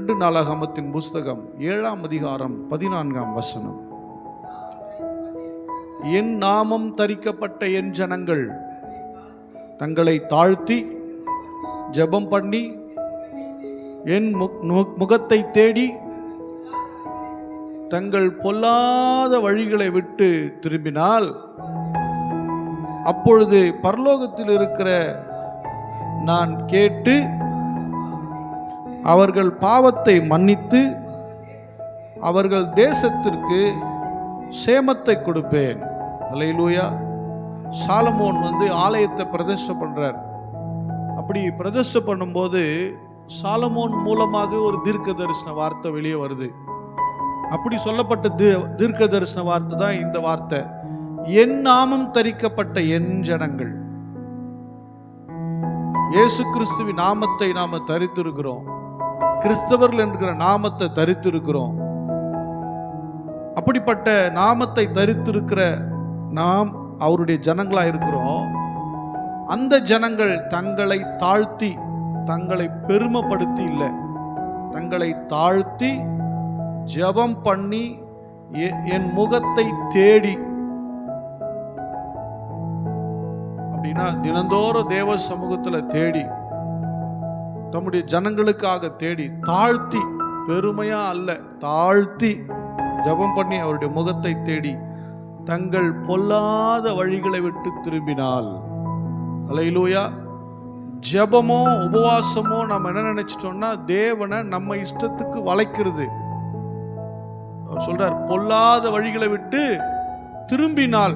2 நாளாகமத்தின் புஸ்தகம் 7ஆம் அதிகாரம் 14ஆம் வசனம். என் நாமம் தரிக்கப்பட்ட என் ஜனங்கள் தங்களை தாழ்த்தி ஜெபம் பண்ணி என் முகத்தை தேடி தங்கள் பொல்லாத வழிகளை விட்டு திரும்பினால் அப்பொழுது பரலோகத்தில் இருக்கிற நான் கேட்டு அவர்கள் பாவத்தை மன்னித்து அவர்கள் தேசத்திற்கு சேமத்தை கொடுப்பேன். அல்லேலூயா. சாலமோன் ஆலயத்தை பிரதிஷ்டை பண்றார். அப்படி பிரதிஷ்டை பண்ணும்போது சாலமோன் மூலமாக ஒரு தீர்க்க தரிசன வார்த்தை வெளியே வருது. அப்படி சொல்லப்பட்ட தீர்க்க தரிசன வார்த்தை தான் இந்த வார்த்தை. என் நாமம் தரிக்கப்பட்ட என் ஜனங்கள். இயேசு கிறிஸ்துவின் நாமத்தை நாம தரித்திருக்கிறோம். கிறிஸ்தவர்கள் என்கிற நாமத்தை தரித்திருக்கிறோம். அப்படிப்பட்ட நாமத்தை தரித்திருக்கிற நாம் அவருடைய ஜனங்களா இருக்கிறோம். அந்த ஜனங்கள் தங்களை தாழ்த்தி, தங்களை பெருமைப்படுத்தி இல்லை, தங்களை தாழ்த்தி ஜெபம் பண்ணி என் முகத்தை தேடி, அப்படின்னா தினந்தோறும் தேவ சமூகத்துல தேடி, தம்முடைய ஜனங்களுக்காக தேடி, தாழ்த்தி, பெருமையா அல்ல, தாழ்த்தி ஜெபம் பண்ணி அவருடைய முகத்தை தேடி தங்கள் பொல்லாத வழிகளை விட்டு திரும்பினால். அல்லேலூயா. ஜெபமோ உபவாசமோ நம்ம என்ன நினைச்சிட்டோம்னா தேவனை நம்ம இஷ்டத்துக்கு வளைக்கிறது. அவர் சொல்றார், பொல்லாத வழிகளை விட்டு திரும்பினால்.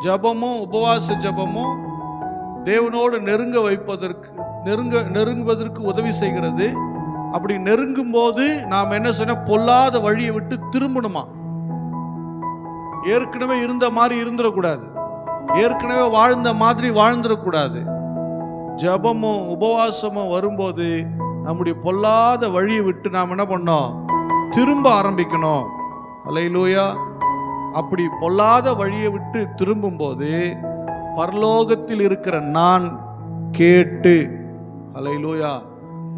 ஜெபமோ உபவாச ஜெபமோ தேவனோடு நெருங்குவதற்கு உதவி செய்கிறது. அப்படி நெருங்கும் போது நாம் என்ன சொன்ன, பொல்லாத வழியை விட்டு திரும்பணுமா. ஏற்கனவே இருந்த மாதிரி இருந்துடக்கூடாது, ஏற்கனவே வாழ்ந்த மாதிரி வாழ்ந்துடக்கூடாது. ஜெபமோ உபவாசமோ வரும்போது நம்முடைய பொல்லாத வழியை விட்டு நாம் என்ன பண்ணோம், திரும்ப ஆரம்பிக்கணும். அல்லேலூயா. அப்படி பொல்லாத வழியை விட்டு திரும்பும் போது பரலோகத்தில் இருக்கிற நான் கேட்டு, அல்லேலூயா,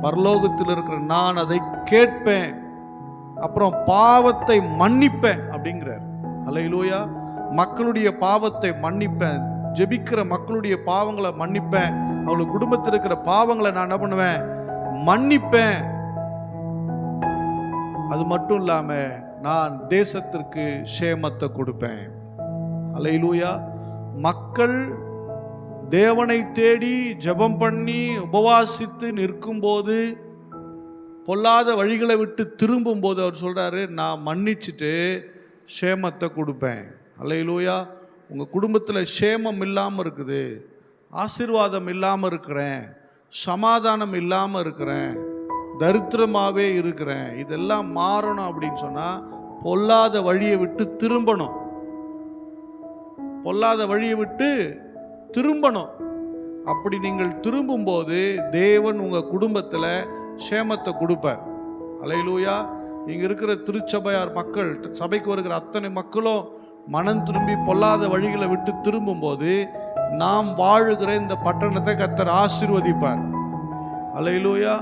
பரலோகத்தில் இருக்கிற நான் அதை கேட்பேன், அப்புறம் பாவத்தை மன்னிப்பேன் அப்படிங்கிறார். அல்லேலூயா. மக்களுடைய பாவத்தை மன்னிப்பேன், ஜெபிக்கிற மக்களுடைய பாவங்களை மன்னிப்பேன், அவங்களுக்கு குடும்பத்தில் இருக்கிற பாவங்களை நான் என்ன பண்ணுவேன், மன்னிப்பேன். அது மட்டும் இல்லாம நான் தேசத்திற்கு சேமத்தை கொடுப்பேன். அல்லேலூயா. மக்கள் தேவனை தேடி ஜெபம் பண்ணி உபவாசித்து நிற்கும் போது, பொல்லாத வழிகளை விட்டு திரும்பும் போது அவர் சொல்றாரு, நான் மன்னிச்சுட்டு சேமத்தை கொடுப்பேன். அல்லேலூயா. உங்க குடும்பத்தில் சேமம் இல்லாமல் இருக்குது, ஆசீர்வாதம் இல்லாமல் இருக்கிறேன், சமாதானம் இல்லாமல் இருக்கிறேன், தரித்திரமாவே இருக்கிறேன், இதெல்லாம் மாறணும் அப்படின்னு சொன்னா பொல்லாத வழியை விட்டு திரும்பணும். பொல்லாத வழியை விட்டு திரும்பணும். அப்படி நீங்கள் திரும்பும் போது தேவன் உங்க குடும்பத்துல சேமத்தை கொடுப்பார். அல்லேலூயா. இங்க இருக்கிற திருச்சபையார் மக்கள், சபைக்கு வருகிற அத்தனை மக்களும் மனம் திரும்பி பொல்லாத வழிகளை விட்டு திரும்பும் போது நாம் வாழுகிற இந்த பட்டணத்தை கர்த்தர் ஆசீர்வதிப்பார். அல்லேலூயா.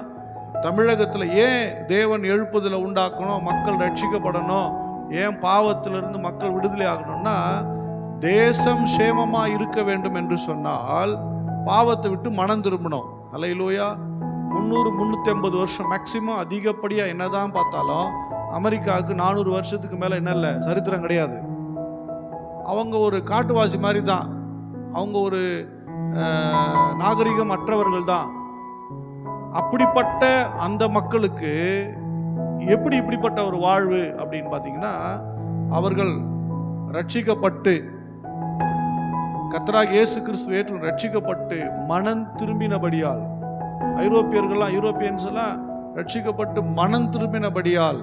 தமிழகத்துல ஏன் தேவன் எழுப்புதலை உண்டாக்கணும், மக்கள் ரட்சிக்கப்படணும், ஏன் பாவத்திலிருந்து மக்கள் விடுதலை ஆகணும்னா, தேசம் சேமமா இருக்க வேண்டும் என்று சொன்னால் பாவத்தை விட்டு மனம் திரும்பணும். அல்லேலூயா. 300-350 வருஷம் மேக்சிமம், அதிகப்படியா என்னதான் பார்த்தாலும் அமெரிக்காவுக்கு 400 வருஷத்துக்கு மேல என்ன இல்லை, சரித்திரம் கிடையாது. அவங்க ஒரு காட்டுவாசி மாதிரி தான், அவங்க ஒரு நாகரிகம் அற்றவர்கள் தான். அப்படிப்பட்ட அந்த மக்களுக்கு எப்படி இப்படிப்பட்ட ஒரு வாழ்வு அப்படின்னு பார்த்தீங்கன்னா, அவர்கள் ரட்சிக்கப்பட்டு கர்த்தராகிய இயேசு கிறிஸ்துவை ஏற்று ரட்சிக்கப்பட்டு மனம் திரும்பினபடியால், யூரோப்பியன்ஸ் எல்லாம் ரட்சிக்கப்பட்டு மனம் திரும்பினபடியால்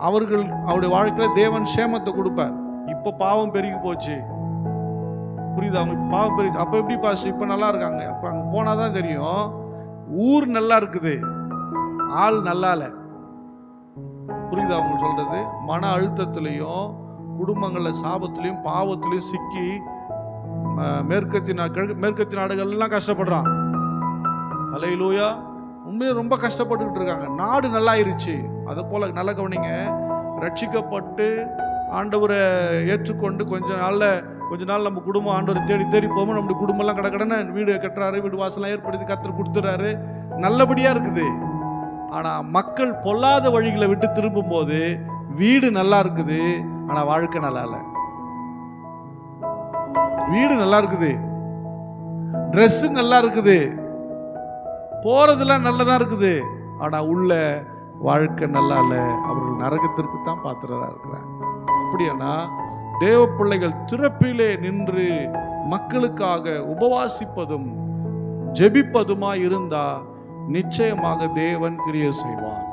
அவருடைய வாழ்க்கையில தேவன் சேமத்தை கொடுப்பார். இப்ப பாவம் பெருகி போச்சு, புரியுதா அவங்களுக்கு? பாவம் பெருகி, அப்ப எப்படி பாஸ் இப்ப நல்லா இருக்காங்க, அப்ப அங்க போனாதான் தெரியும் ஊர் நல்லா இருக்குது, ஆள் நல்லா இல்ல. புரியுதா அவங்க சொல்றது? மன அழுத்தத்திலையும் குடும்பங்கள்ல சாபத்திலையும் பாவத்திலையும் சிக்கி மேற்கத்திய நாடுகள் எல்லாம் கஷ்டப்படுறான். அல்லேலூயா. உண்மையிலே ரொம்ப கஷ்டப்பட்டுக்கிட்டு இருக்காங்க. நாடு நல்லாயிருச்சு. அதை போல நல்ல கவனிங்க, ரட்சிக்கப்பட்டு ஆண்டவரை ஏற்றுக்கொண்டு கொஞ்ச நாள் நம்ம குடும்பம் ஆண்டவரை தேடி தேடி போகும்போது நம்முடைய குடும்பம்லாம் கடக்கடன்னு வீடு கட்டுறாரு, வீடு வாசலாம் ஏற்படுத்தி கர்த்தர் கொடுத்துறாரு, நல்லபடியா இருக்குது. ஆனா மக்கள் பொல்லாத வழிகளை விட்டு திரும்பும் போது வீடு நல்லா இருக்குது, ஆனா வாழ்க்கை நல்லா இல்லை. வீடு நல்லா இருக்குது, ட்ரெஸ் நல்லா இருக்குது, போறதெல்லாம் நல்லதா இருக்குது, ஆனா உள்ள வாழ்க்கை நல்லா இல்லை. அவர்கள் நரகத்திற்கு தான் பாத்திரரா இருக்கிறாங்க. அப்படியானா தேவ பிள்ளைகள் திறப்பிலே நின்று மக்களுக்காக உபவாசிப்பதும் ஜெபிப்பதுமா இருந்தா நிச்சயமாக தேவன் கிரியை செய்வார்.